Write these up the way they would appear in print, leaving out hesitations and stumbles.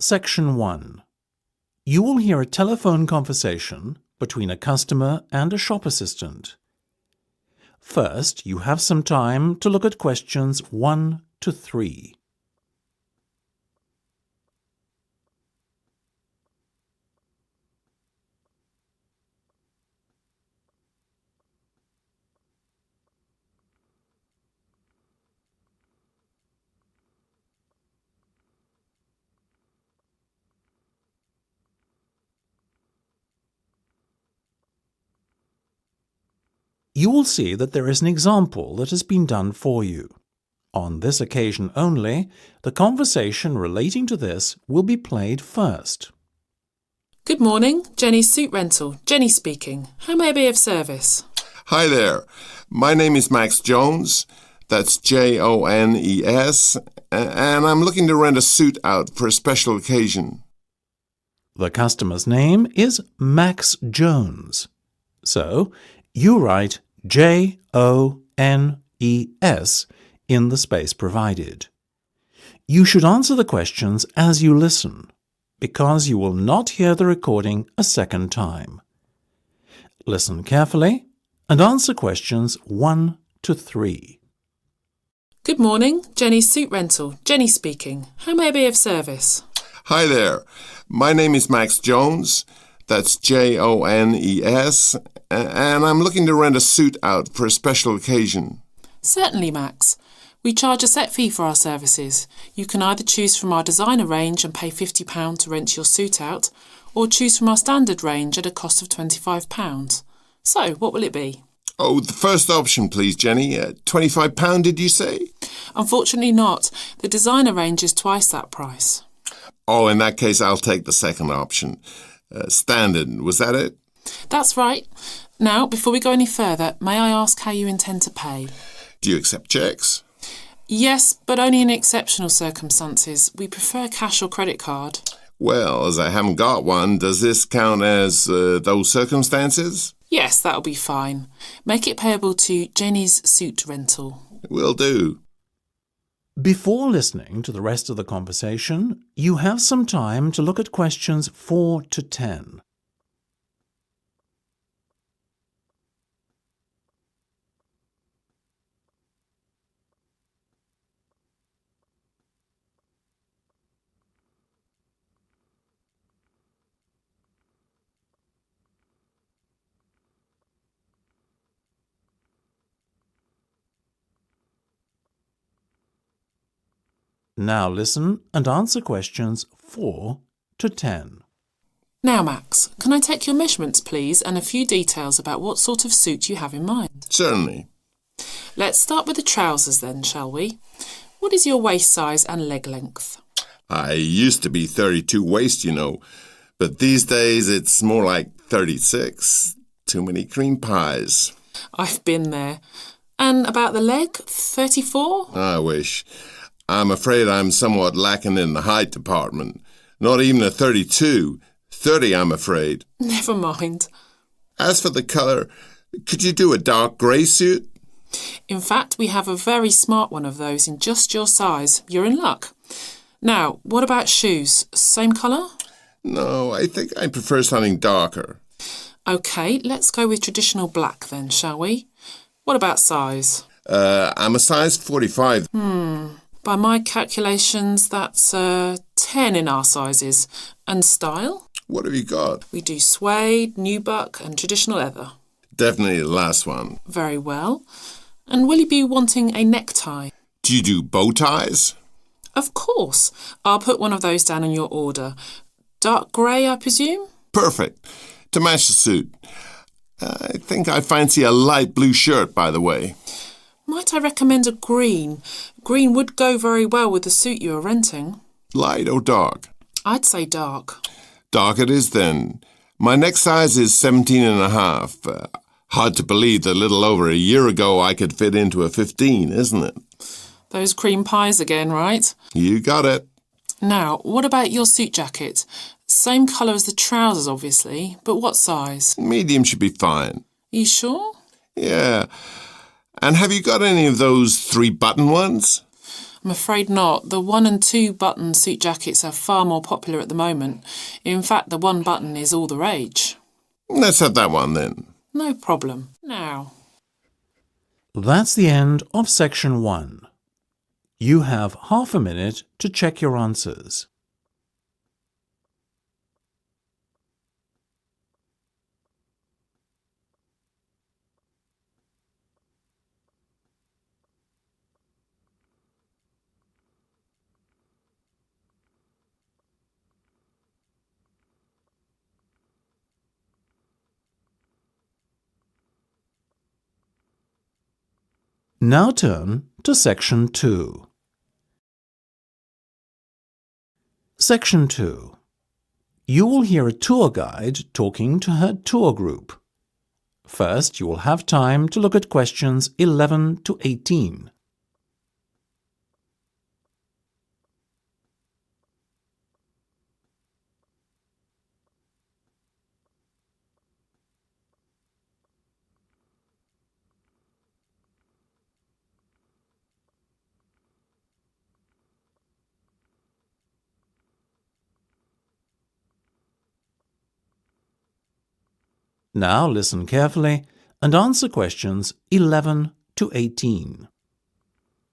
Section 1. You will hear a telephone conversation between a customer and a shop assistant. First, you have some time to look at questions 1 to 3. You will see that there is an example that has been done for you. On this occasion only, the conversation relating to this will be played first. Good morning, Jenny's Suit Rental. Jenny speaking. How may I be of service? Hi there. My name is Max Jones. That's Jones. And I'm looking to rent a suit out for a special occasion. The customer's name is Max Jones. So, you write Jones in the space provided. You should answer the questions as you listen, because you will not hear the recording a second time. Listen carefully and answer questions 1 to 3. Good morning, Jenny's Suit Rental. Jenny speaking. How may I be of service? Hi there. My name is Max Jones. That's Jones. And I'm looking to rent a suit out for a special occasion. Certainly, Max. We charge a set fee for our services. You can either choose from our designer range and pay £50 to rent your suit out, or choose from our standard range at a cost of £25. So, what will it be? Oh, the first option, please, Jenny. £25, did you say? Unfortunately not. The designer range is twice that price. Oh, in that case, I'll take the second option. Standard, was that it? That's right. Now, before we go any further, may I ask how you intend to pay? Do you accept cheques? Yes, but only in exceptional circumstances. We prefer cash or credit card. Well, as I haven't got one, does this count as those circumstances? Yes, that'll be fine. Make it payable to Jenny's Suit Rental. Will do. Before listening to the rest of the conversation, you have some time to look at questions 4 to 10. Now listen and answer questions 4 to 10. Now, Max, can I take your measurements, please, and a few details about what sort of suit you have in mind? Certainly. Let's start with the trousers then, shall we? What is your waist size and leg length? I used to be 32 waist, you know, but these days it's more like 36. Too many cream pies. I've been there. And about the leg, 34? I wish. I'm afraid I'm somewhat lacking in the height department. Not even a 32. 30, I'm afraid. Never mind. As for the colour, could you do a dark grey suit? In fact, we have a very smart one of those in just your size. You're in luck. Now, what about shoes? Same colour? No, I think I prefer something darker. OK, let's go with traditional black then, shall we? What about size? I'm a size 45. By my calculations, that's 10 in our sizes. And style? What have you got? We do suede, nubuck and traditional leather. Definitely the last one. Very well. And will you be wanting a necktie? Do you do bow ties? Of course. I'll put one of those down in your order. Dark grey, I presume? Perfect. To match the suit. I think I fancy a light blue shirt, by the way. Might I recommend a green? Green would go very well with the suit you are renting. Light or dark? I'd say dark. Dark it is then. My neck size is 17 and a half. Hard to believe that a little over a year ago I could fit into a 15, isn't it? Those cream pies again, right? You got it. Now, what about your suit jacket? Same colour as the trousers, obviously, but what size? Medium should be fine. You sure? Yeah. And have you got any of those 3-button ones? I'm afraid not. The 1 and 2 button suit jackets are far more popular at the moment. In fact, the 1 button is all the rage. Let's have that one then. No problem. Now. That's the end of section 1. You have half a minute to check your answers. Now turn to section 2. Section 2. You will hear a tour guide talking to her tour group. First, you will have time to look at questions 11 to 18. Now listen carefully and answer questions 11 to 18.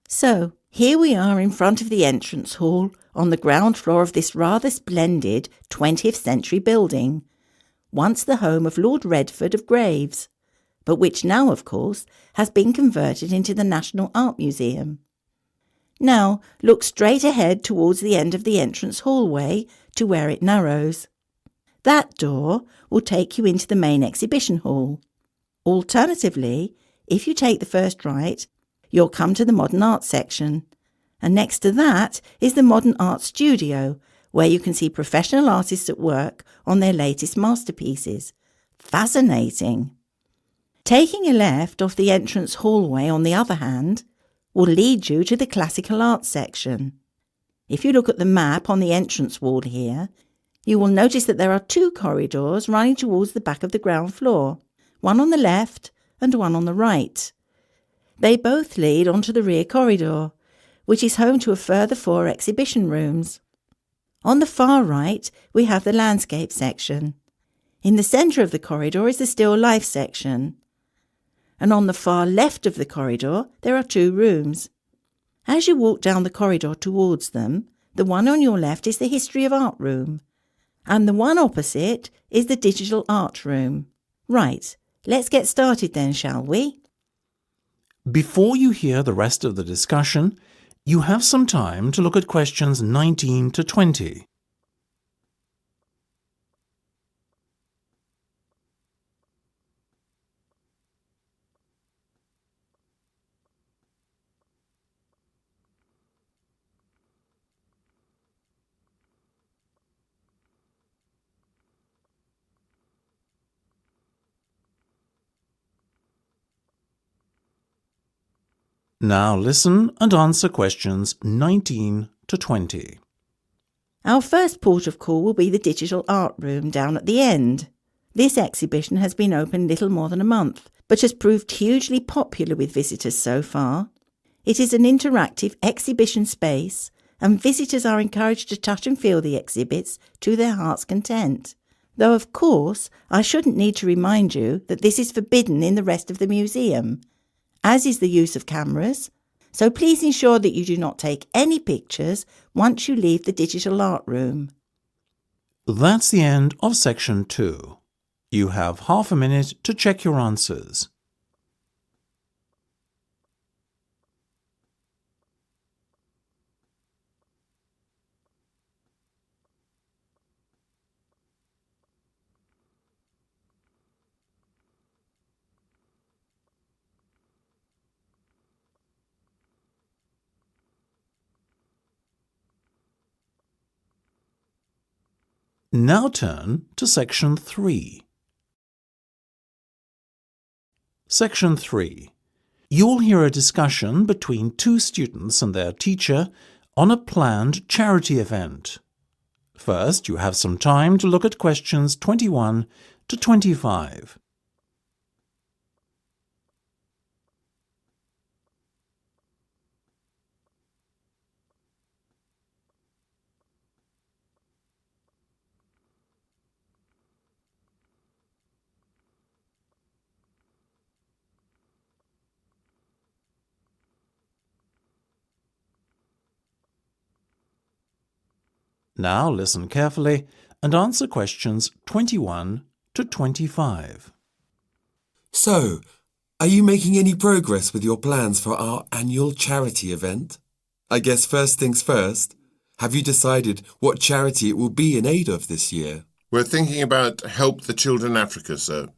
So, here we are in front of the entrance hall on the ground floor of this rather splendid 20th century building, once the home of Lord Redford of Graves, but which now, of course, has been converted into the National Art Museum. Now, look straight ahead towards the end of the entrance hallway to where it narrows. That door will take you into the main exhibition hall. Alternatively, if you take the first right, you'll come to the modern art section, and next to that is the modern art studio, where you can see professional artists at work on their latest masterpieces. Fascinating! Taking a left off the entrance hallway, on the other hand, will lead you to the classical art section. If you look at the map on the entrance wall here, you will notice that there are 2 corridors running towards the back of the ground floor, one on the left and one on the right. They both lead onto the rear corridor, which is home to a further 4 exhibition rooms. On the far right, we have the landscape section. In the centre of the corridor is the still life section. And on the far left of the corridor, there are 2 rooms. As you walk down the corridor towards them, the one on your left is the history of art room, and the one opposite is the digital art room. Right, let's get started then, shall we? Before you hear the rest of the discussion, you have some time to look at questions 19 to 20. Now listen and answer questions 19 to 20. Our first port of call will be the digital art room down at the end. This exhibition has been open little more than a month, but has proved hugely popular with visitors so far. It is an interactive exhibition space, and visitors are encouraged to touch and feel the exhibits to their heart's content. Though, of course, I shouldn't need to remind you that this is forbidden in the rest of the museum, as is the use of cameras, so please ensure that you do not take any pictures once you leave the digital art room. That's the end of section 2. You have half a minute to check your answers. Now turn to section 3. Section 3. You will hear a discussion between 2 students and their teacher on a planned charity event. First, you have some time to look at questions 21 to 25. Now listen carefully and answer questions 21 to 25. So, are you making any progress with your plans for our annual charity event? I guess first things first, have you decided what charity it will be in aid of this year? We're thinking about Help the Children Africa, sir.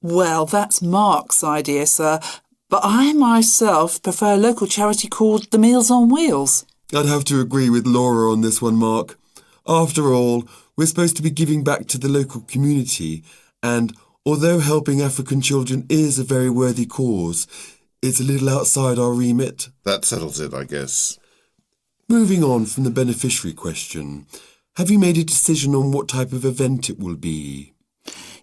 Well, that's Mark's idea, sir, but I myself prefer a local charity called the Meals on Wheels. I'd have to agree with Laura on this one, Mark. After all, we're supposed to be giving back to the local community, and although helping African children is a very worthy cause, it's a little outside our remit. That settles it, I guess. Moving on from the beneficiary question, have you made a decision on what type of event it will be?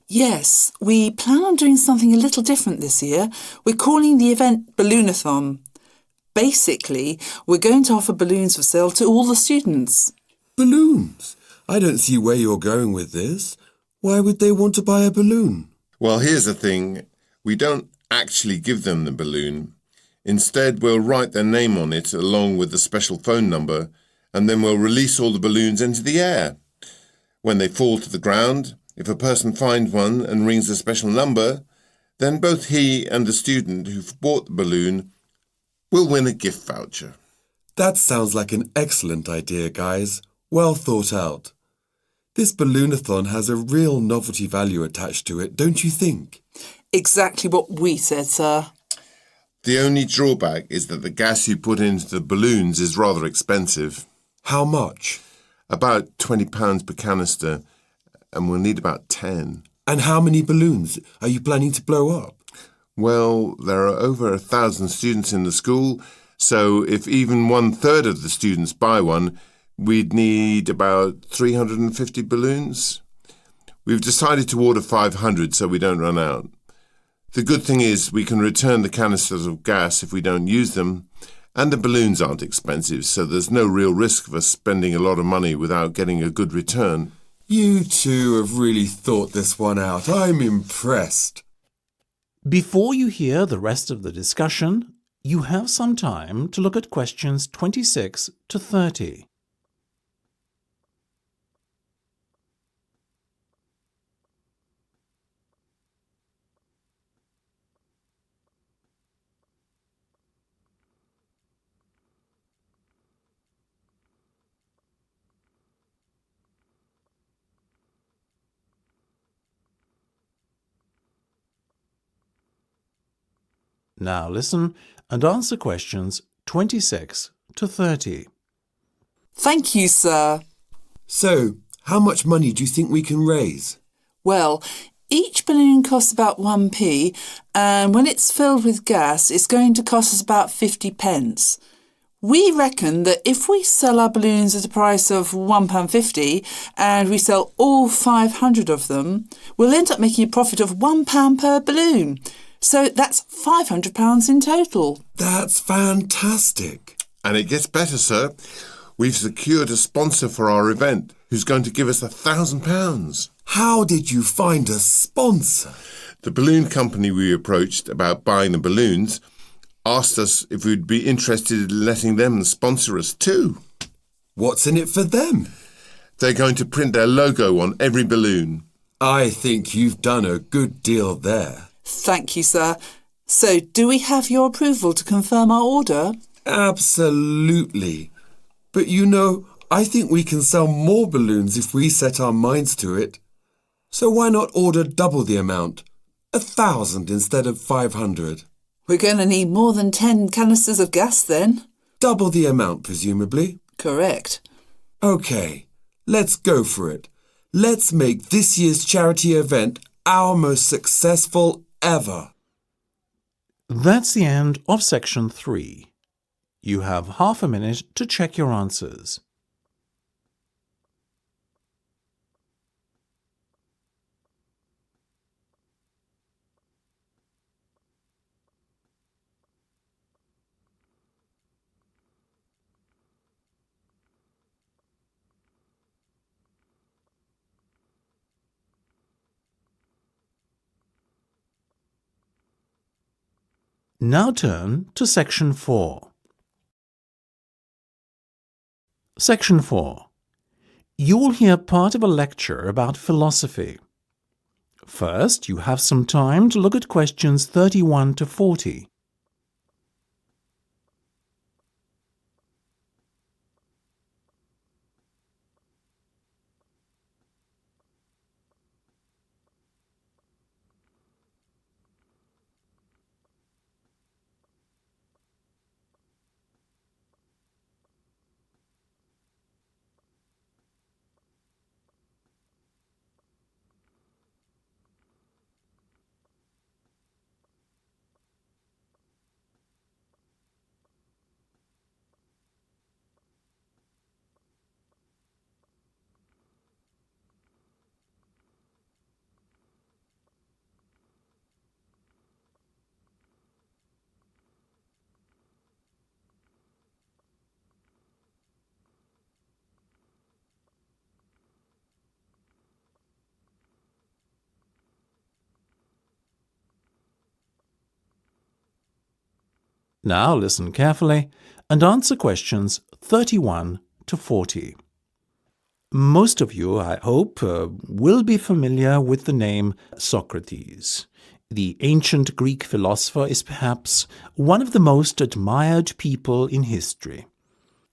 Yes, we plan on doing something a little different this year. We're calling the event Balloonathon. Basically, we're going to offer balloons for sale to all the students. Balloons? I don't see where you're going with this. Why would they want to buy a balloon? Well, here's the thing. We don't actually give them the balloon. Instead, we'll write their name on it along with the special phone number, and then we'll release all the balloons into the air. When they fall to the ground, if a person finds one and rings a special number, then both he and the student who've bought the balloon will win a gift voucher. That sounds like an excellent idea, guys. Well thought out. This balloonathon has a real novelty value attached to it, don't you think? Exactly what we said, sir. The only drawback is that the gas you put into the balloons is rather expensive. How much? About £20 per canister, and we'll need about 10. And how many balloons are you planning to blow up? Well, there are over 1,000 students in the school, so if even 1/3 of the students buy one, we'd need about 350 balloons. We've decided to order 500 so we don't run out. The good thing is we can return the canisters of gas if we don't use them, and the balloons aren't expensive, so there's no real risk of us spending a lot of money without getting a good return. You two have really thought this one out. I'm impressed. Before you hear the rest of the discussion, you have some time to look at questions 26 to 30. Now listen and answer questions 26 to 30. Thank you, sir. So, how much money do you think we can raise? Well, each balloon costs about 1p, and when it's filled with gas, it's going to cost us about 50 pence. We reckon that if we sell our balloons at a price of £1.50 and we sell all 500 of them, we'll end up making a profit of £1 per balloon. So that's £500 in total. That's fantastic. And it gets better, sir. We've secured a sponsor for our event who's going to give us £1,000. How did you find a sponsor? The balloon company we approached about buying the balloons asked us if we'd be interested in letting them sponsor us too. What's in it for them? They're going to print their logo on every balloon. I think you've done a good deal there. Thank you, sir. So, do we have your approval to confirm our order? Absolutely. But you know, I think we can sell more balloons if we set our minds to it. So why not order double the amount? 1,000 instead of 500. We're going to need more than 10 canisters of gas then. Double the amount, presumably. Correct. OK, let's go for it. Let's make this year's charity event our most successful ever. That's the end of section 3. You have half a minute to check your answers. Now turn to section 4. Section 4. You will hear part of a lecture about philosophy. First, you have some time to look at questions 31 to 40. Now listen carefully and answer questions 31 to 40. Most of you, I hope, will be familiar with the name Socrates. The ancient Greek philosopher is perhaps one of the most admired people in history.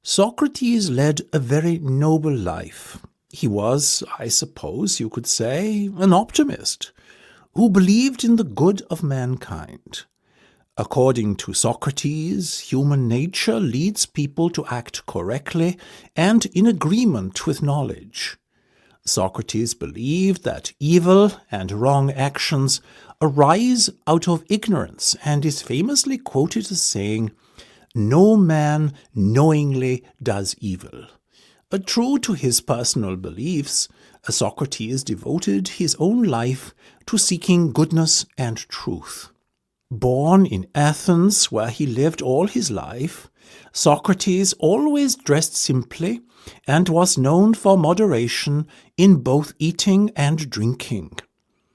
Socrates led a very noble life. He was, I suppose you could say, an optimist who believed in the good of mankind. According to Socrates, human nature leads people to act correctly and in agreement with knowledge. Socrates believed that evil and wrong actions arise out of ignorance and is famously quoted as saying, "No man knowingly does evil." True to his personal beliefs, Socrates devoted his own life to seeking goodness and truth. Born in Athens, where he lived all his life, Socrates always dressed simply and was known for moderation in both eating and drinking.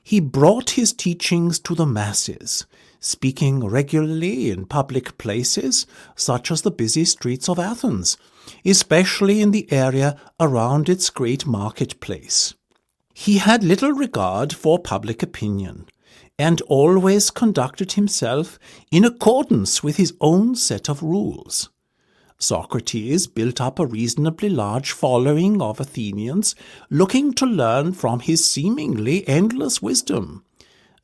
He brought his teachings to the masses, speaking regularly in public places such as the busy streets of Athens, especially in the area around its great marketplace. He had little regard for public opinion, and always conducted himself in accordance with his own set of rules. Socrates built up a reasonably large following of Athenians looking to learn from his seemingly endless wisdom.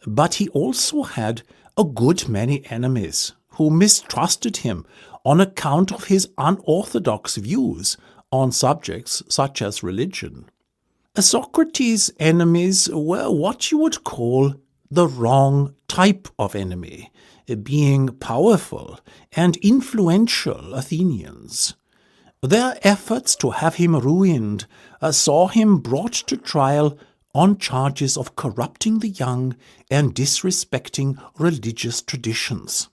But he also had a good many enemies who mistrusted him on account of his unorthodox views on subjects such as religion. Socrates' enemies were what you would call the wrong type of enemy, being powerful and influential Athenians. Their efforts to have him ruined saw him brought to trial on charges of corrupting the young and disrespecting religious traditions.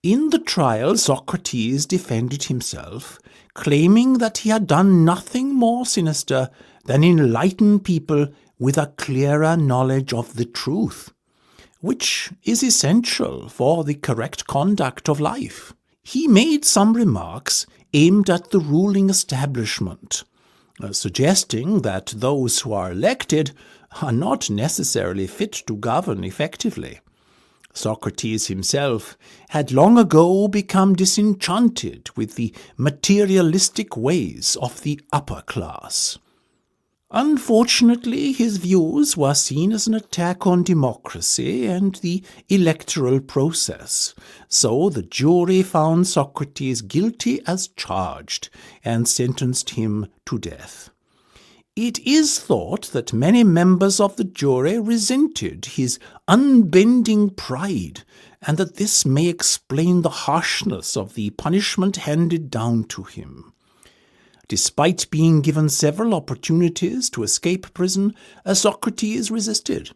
In the trial, Socrates defended himself, claiming that he had done nothing more sinister than enlighten people with a clearer knowledge of the truth, which is essential for the correct conduct of life. He made some remarks aimed at the ruling establishment, suggesting that those who are elected are not necessarily fit to govern effectively. Socrates himself had long ago become disenchanted with the materialistic ways of the upper class. Unfortunately, his views were seen as an attack on democracy and the electoral process, so the jury found Socrates guilty as charged and sentenced him to death. It is thought that many members of the jury resented his unbending pride, and that this may explain the harshness of the punishment handed down to him. Despite being given several opportunities to escape prison, Socrates resisted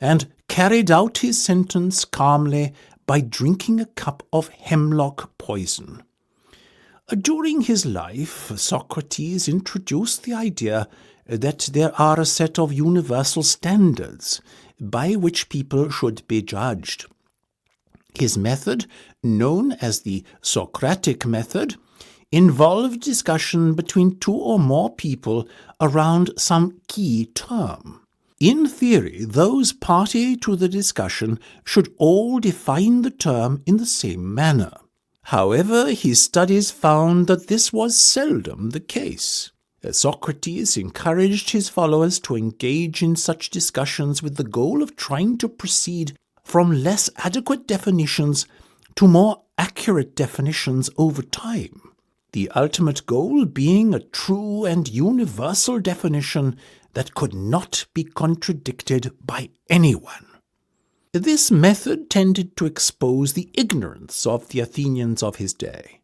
and carried out his sentence calmly by drinking a cup of hemlock poison. During his life, Socrates introduced the idea that there are a set of universal standards by which people should be judged. His method, known as the Socratic Method, involved discussion between two or more people around some key term. In theory, those party to the discussion should all define the term in the same manner. However, his studies found that this was seldom the case. Socrates encouraged his followers to engage in such discussions with the goal of trying to proceed from less adequate definitions to more accurate definitions over time, the ultimate goal being a true and universal definition that could not be contradicted by anyone. This method tended to expose the ignorance of the Athenians of his day.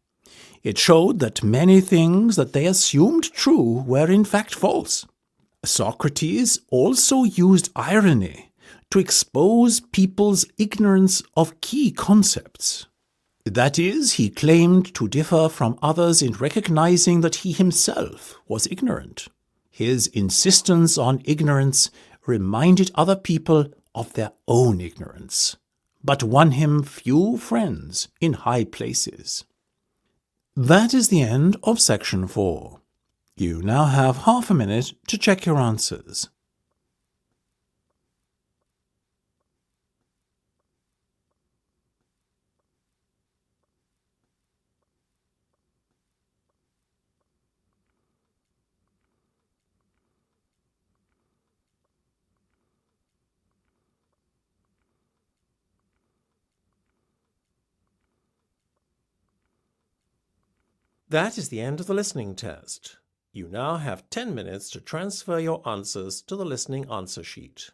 It showed that many things that they assumed true were in fact false. Socrates also used irony to expose people's ignorance of key concepts. That is, he claimed to differ from others in recognizing that he himself was ignorant. His insistence on ignorance reminded other people of their own ignorance, but won him few friends in high places. That is the end of section 4. You now have half a minute to check your answers. That is the end of the listening test. You now have 10 minutes to transfer your answers to the listening answer sheet.